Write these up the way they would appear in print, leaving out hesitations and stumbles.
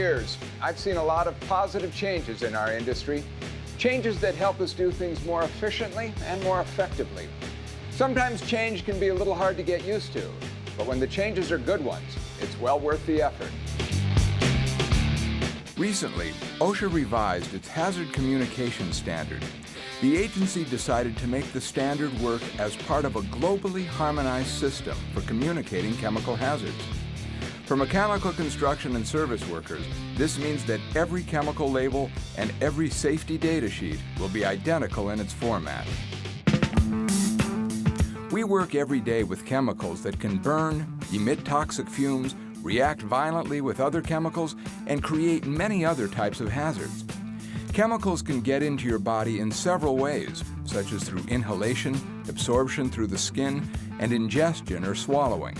years, I've seen a lot of positive changes in our industry, changes that help us do things more efficiently and more effectively. Sometimes change can be a little hard to get used to, but when the changes are good ones, it's well worth the effort. Recently, OSHA revised its hazard communication standard. The agency decided to make the standard work as part of a globally harmonized system for communicating chemical hazards. For mechanical construction and service workers, this means that every chemical label and every safety data sheet will be identical in its format. We work every day with chemicals that can burn, emit toxic fumes, react violently with other chemicals, and create many other types of hazards. Chemicals can get into your body in several ways, such as through inhalation, absorption through the skin, and ingestion or swallowing.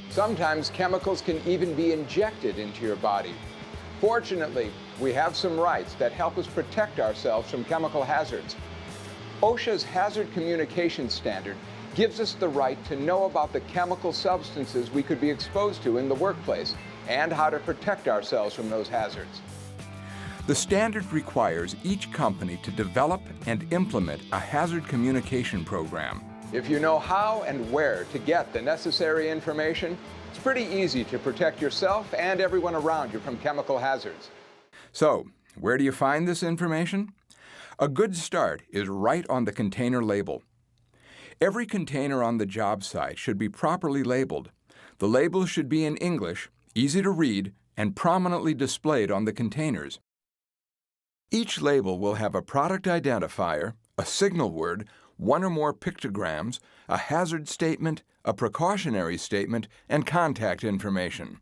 Sometimes chemicals can even be injected into your body. Fortunately, we have some rights that help us protect ourselves from chemical hazards. OSHA's Hazard Communication Standard gives us the right to know about the chemical substances we could be exposed to in the workplace and how to protect ourselves from those hazards. The standard requires each company to develop and implement a hazard communication program. If you know how and where to get the necessary information, it's pretty easy to protect yourself and everyone around you from chemical hazards. So, where do you find this information? A good start is right on the container label. Every container on the job site should be properly labeled. The labels should be in English, easy to read, and prominently displayed on the containers. Each label will have a product identifier, a signal word, one or more pictograms, a hazard statement, a precautionary statement, and contact information.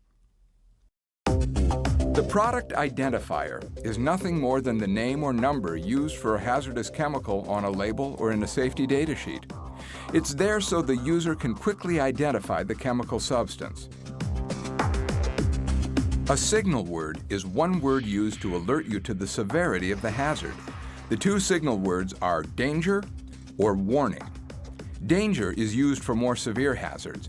The product identifier is nothing more than the name or number used for a hazardous chemical on a label or in a safety data sheet. It's there so the user can quickly identify the chemical substance. A signal word is one word used to alert you to the severity of the hazard. The two signal words are danger or warning. Danger is used for more severe hazards.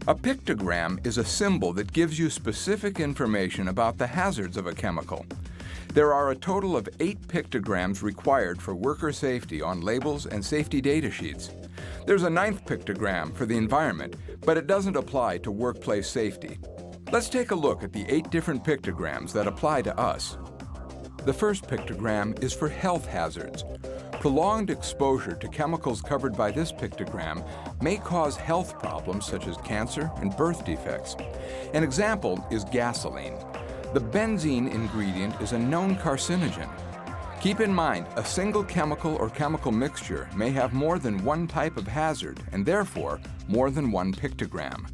A pictogram is a symbol that gives you specific information about the hazards of a chemical. There are a total of 8 pictograms required for worker safety on labels and safety data sheets. There's a 9th pictogram for the environment, but it doesn't apply to workplace safety. Let's take a look at the 8 different pictograms that apply to us. The first pictogram is for health hazards. Prolonged exposure to chemicals covered by this pictogram may cause health problems such as cancer and birth defects. An example is gasoline. The benzene ingredient is a known carcinogen. Keep in mind, a single chemical or chemical mixture may have more than one type of hazard and therefore more than one pictogram.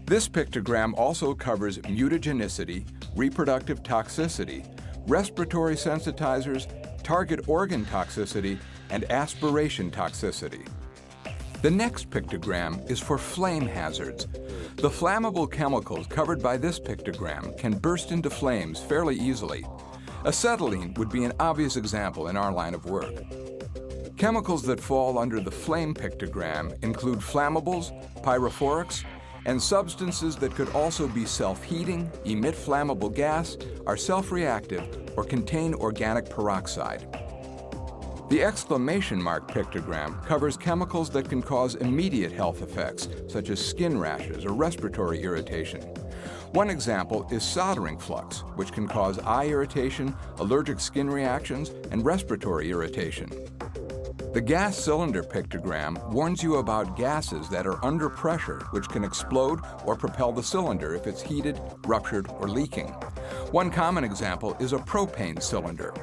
This pictogram also covers mutagenicity, reproductive toxicity, respiratory sensitizers, target organ toxicity, and aspiration toxicity. The next pictogram is for flame hazards. The flammable chemicals covered by this pictogram can burst into flames fairly easily. Acetylene would be an obvious example in our line of work. Chemicals that fall under the flame pictogram include flammables, pyrophorics, and substances that could also be self-heating, emit flammable gas, are self-reactive, or contain organic peroxide. The exclamation mark pictogram covers chemicals that can cause immediate health effects, such as skin rashes or respiratory irritation. One example is soldering flux, which can cause eye irritation, allergic skin reactions, and respiratory irritation. The gas cylinder pictogram warns you about gases that are under pressure, which can explode or propel the cylinder if it's heated, ruptured, or leaking. One common example is a propane cylinder.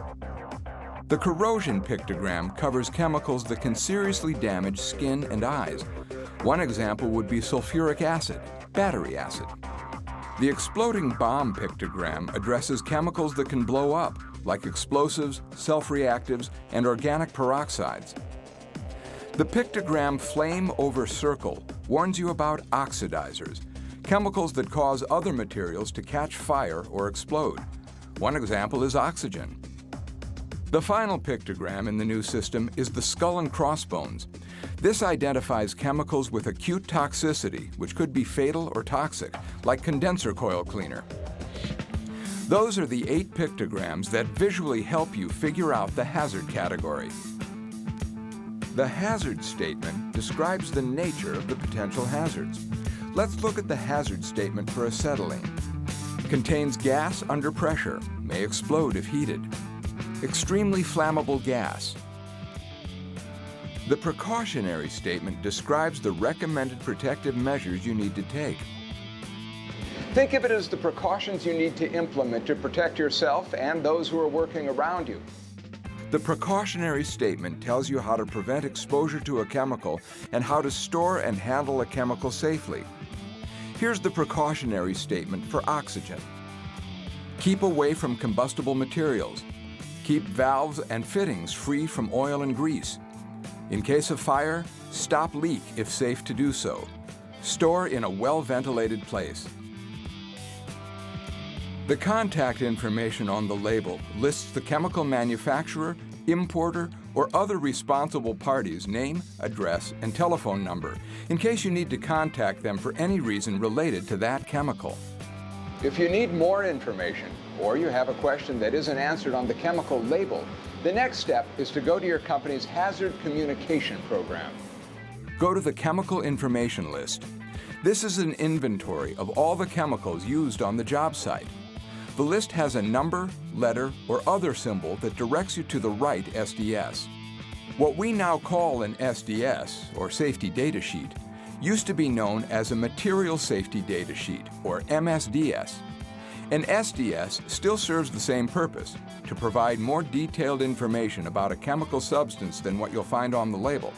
The corrosion pictogram covers chemicals that can seriously damage skin and eyes. One example would be sulfuric acid, battery acid. The exploding bomb pictogram addresses chemicals that can blow up, like explosives, self-reactives, and organic peroxides. The pictogram flame over circle warns you about oxidizers, chemicals that cause other materials to catch fire or explode. One example is oxygen. The final pictogram in the new system is the skull and crossbones. This identifies chemicals with acute toxicity, which could be fatal or toxic, like condenser coil cleaner. Those are the 8 pictograms that visually help you figure out the hazard category. The hazard statement describes the nature of the potential hazards. Let's look at the hazard statement for acetylene. Contains gas under pressure, may explode if heated. Extremely flammable gas. The precautionary statement describes the recommended protective measures you need to take. Think of it as the precautions you need to implement to protect yourself and those who are working around you. The precautionary statement tells you how to prevent exposure to a chemical and how to store and handle a chemical safely. Here's the precautionary statement for oxygen. Keep away from combustible materials. Keep valves and fittings free from oil and grease. In case of fire, stop leak if safe to do so. Store in a well-ventilated place. The contact information on the label lists the chemical manufacturer, importer, or other responsible party's name, address, and telephone number in case you need to contact them for any reason related to that chemical. If you need more information, or you have a question that isn't answered on the chemical label, the next step is to go to your company's hazard communication program. Go to the chemical information list. This is an inventory of all the chemicals used on the job site. The list has a number, letter, or other symbol that directs you to the right SDS. What we now call an SDS, or Safety Data Sheet, used to be known as a Material Safety Data Sheet, or MSDS. An SDS still serves the same purpose, to provide more detailed information about a chemical substance than what you'll find on the label.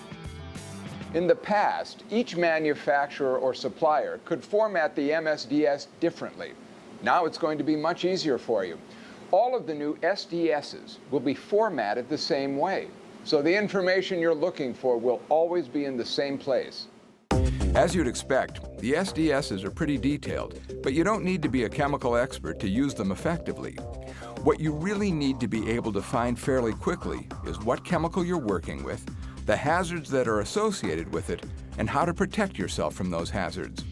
In the past, each manufacturer or supplier could format the MSDS differently. Now it's going to be much easier for you. All of the new SDSs will be formatted the same way, so the information you're looking for will always be in the same place. As you'd expect, the SDSs are pretty detailed, but you don't need to be a chemical expert to use them effectively. What you really need to be able to find fairly quickly is what chemical you're working with, the hazards that are associated with it, and how to protect yourself from those hazards.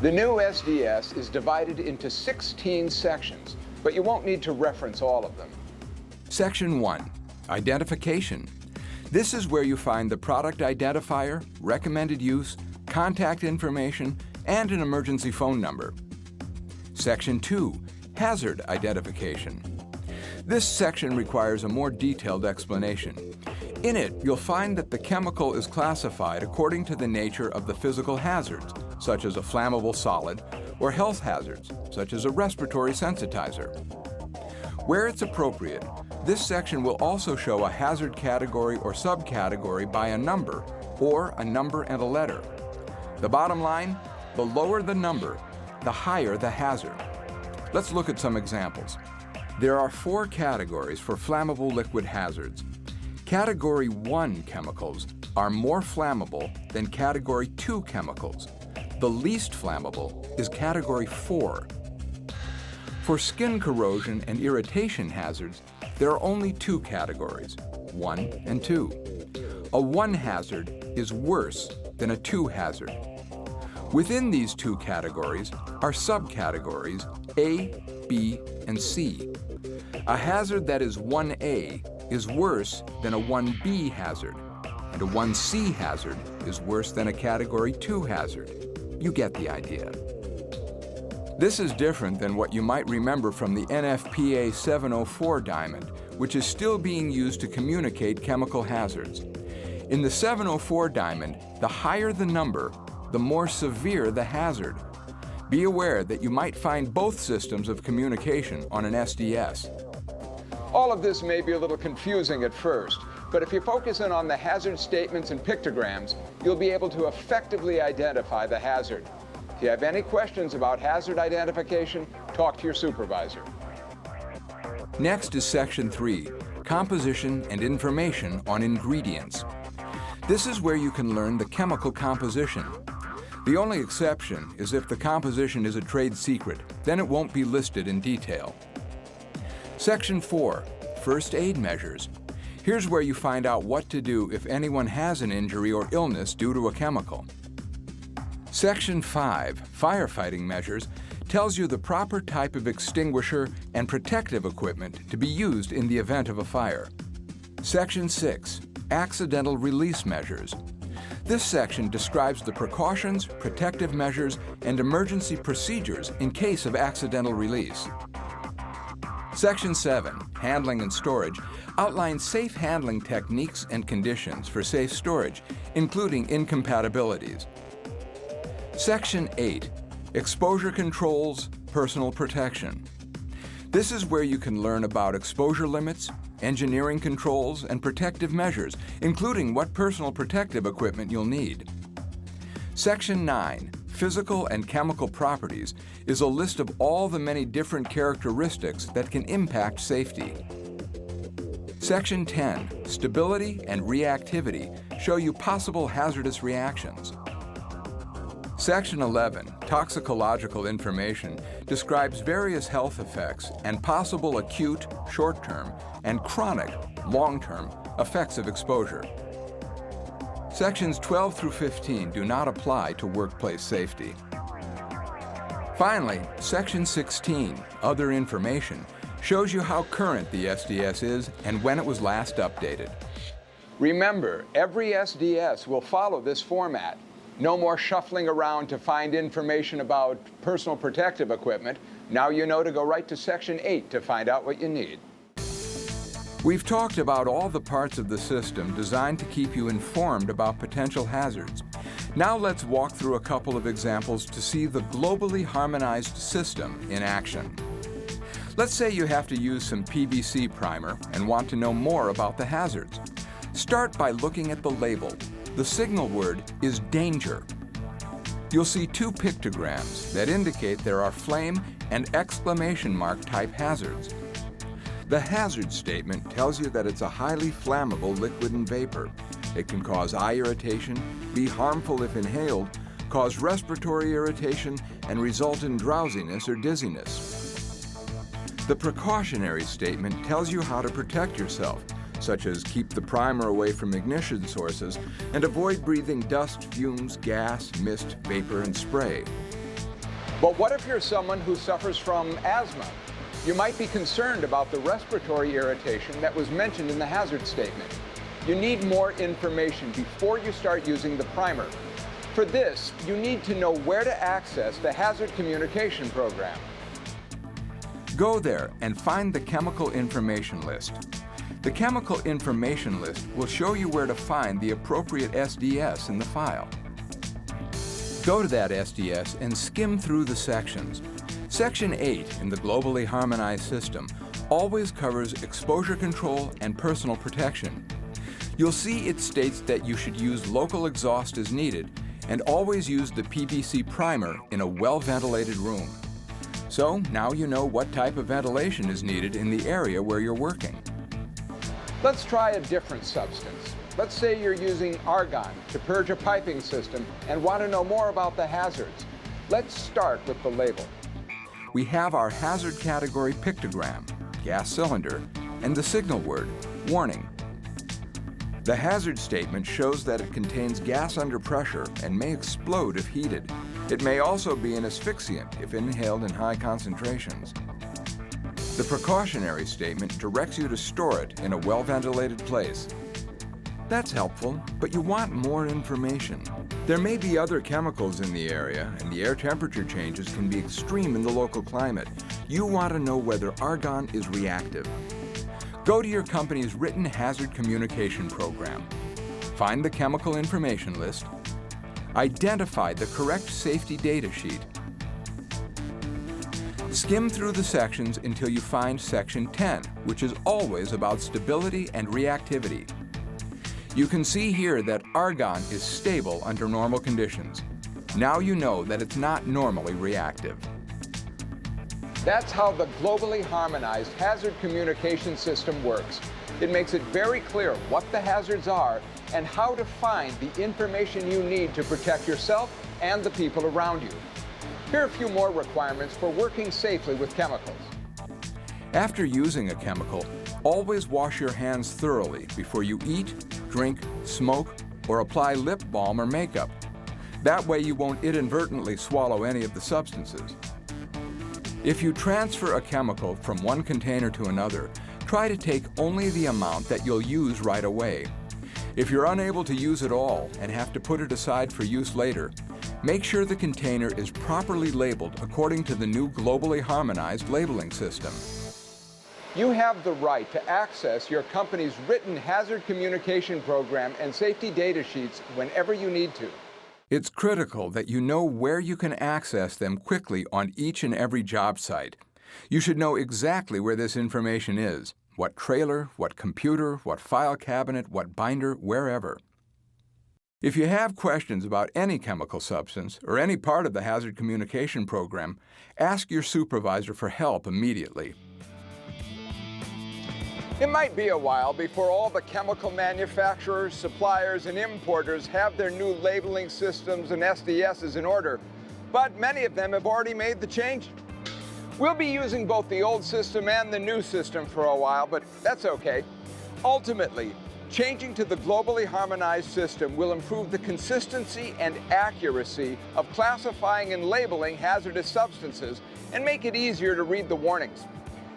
The new SDS is divided into 16 sections, but you won't need to reference all of them. Section 1, Identification. This is where you find the product identifier, recommended use, contact information, and an emergency phone number. Section 2, Hazard Identification. This section requires a more detailed explanation. In it, you'll find that the chemical is classified according to the nature of the physical hazards, such as a flammable solid, or health hazards, such as a respiratory sensitizer. Where it's appropriate, this section will also show a hazard category or subcategory by a number, or a number and a letter. The bottom line, the lower the number, the higher the hazard. Let's look at some examples. There are 4 categories for flammable liquid hazards. Category 1 chemicals are more flammable than Category 2 chemicals. The least flammable is Category 4. For skin corrosion and irritation hazards, there are only 2 categories, 1 and 2. A 1 hazard is worse than a 2 hazard. Within these 2 categories are subcategories A, B, and C. A hazard that is 1A is worse than a 1B hazard, and a 1C hazard is worse than a Category 2 hazard. You get the idea. This is different than what you might remember from the NFPA 704 diamond, which is still being used to communicate chemical hazards. In the 704 diamond, the higher the number, the more severe the hazard. Be aware that you might find both systems of communication on an SDS. All of this may be a little confusing at first, but if you focus in on the hazard statements and pictograms, you'll be able to effectively identify the hazard. If you have any questions about hazard identification, talk to your supervisor. Next is Section 3, Composition and Information on Ingredients. This is where you can learn the chemical composition. The only exception is if the composition is a trade secret, then it won't be listed in detail. Section 4, First Aid Measures. Here's where you find out what to do if anyone has an injury or illness due to a chemical. Section 5, Firefighting Measures, tells you the proper type of extinguisher and protective equipment to be used in the event of a fire. Section 6, Accidental Release Measures. This section describes the precautions, protective measures, and emergency procedures in case of accidental release. Section 7, Handling and Storage, outlines safe handling techniques and conditions for safe storage, including incompatibilities. Section 8, Exposure Controls, Personal Protection. This is where you can learn about exposure limits, engineering controls, and protective measures, including what personal protective equipment you'll need. Section 9, Physical and Chemical Properties, is a list of all the many different characteristics that can impact safety. Section 10, Stability and Reactivity, show you possible hazardous reactions. Section 11, Toxicological Information, describes various health effects and possible acute, short-term, and chronic, long-term effects of exposure. Sections 12 through 15 do not apply to workplace safety. Finally, Section 16, Other Information, shows you how current the SDS is and when it was last updated. Remember, every SDS will follow this format. No more shuffling around to find information about personal protective equipment. Now you know to go right to Section 8 to find out what you need. We've talked about all the parts of the system designed to keep you informed about potential hazards. Now let's walk through a couple of examples to see the globally harmonized system in action. Let's say you have to use some PVC primer and want to know more about the hazards. Start by looking at the label. The signal word is danger. You'll see two pictograms that indicate there are flame and exclamation mark type hazards. The hazard statement tells you that it's a highly flammable liquid and vapor. It can cause eye irritation, be harmful if inhaled, cause respiratory irritation, and result in drowsiness or dizziness. The precautionary statement tells you how to protect yourself, such as keep the primer away from ignition sources and avoid breathing dust, fumes, gas, mist, vapor, and spray. But what if you're someone who suffers from asthma? You might be concerned about the respiratory irritation that was mentioned in the hazard statement. You need more information before you start using the primer. For this, you need to know where to access the Hazard Communication Program. Go there and find the Chemical Information List. The Chemical Information List will show you where to find the appropriate SDS in the file. Go to that SDS and skim through the sections. Section 8 in the globally harmonized system always covers exposure control and personal protection. You'll see it states that you should use local exhaust as needed and always use the PVC primer in a well-ventilated room. So now you know what type of ventilation is needed in the area where you're working. Let's try a different substance. Let's say you're using argon to purge a piping system and want to know more about the hazards. Let's start with the label. We have our hazard category pictogram, gas cylinder, and the signal word, warning. The hazard statement shows that it contains gas under pressure and may explode if heated. It may also be an asphyxiant if inhaled in high concentrations. The precautionary statement directs you to store it in a well-ventilated place. That's helpful, but you want more information. There may be other chemicals in the area, and the air temperature changes can be extreme in the local climate. You want to know whether argon is reactive. Go to your company's written hazard communication program. Find the chemical information list. Identify the correct safety data sheet. Skim through the sections until you find Section 10, which is always about stability and reactivity. You can see here that argon is stable under normal conditions. Now you know that it's not normally reactive. That's how the globally harmonized hazard communication system works. It makes it very clear what the hazards are and how to find the information you need to protect yourself and the people around you. Here are a few more requirements for working safely with chemicals. After using a chemical, always wash your hands thoroughly before you eat, drink, smoke, or apply lip balm or makeup. That way you won't inadvertently swallow any of the substances. If you transfer a chemical from one container to another, try to take only the amount that you'll use right away. If you're unable to use it all and have to put it aside for use later, make sure the container is properly labeled according to the new globally harmonized labeling system. You have the right to access your company's written hazard communication program and safety data sheets whenever you need to. It's critical that you know where you can access them quickly on each and every job site. You should know exactly where this information is, what trailer, what computer, what file cabinet, what binder, wherever. If you have questions about any chemical substance or any part of the hazard communication program, ask your supervisor for help immediately. It might be a while before all the chemical manufacturers, suppliers, and importers have their new labeling systems and SDSs in order, but many of them have already made the change. We'll be using both the old system and the new system for a while, but that's okay. Ultimately, changing to the globally harmonized system will improve the consistency and accuracy of classifying and labeling hazardous substances and make it easier to read the warnings.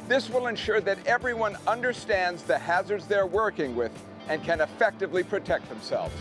This will ensure that everyone understands the hazards they're working with and can effectively protect themselves.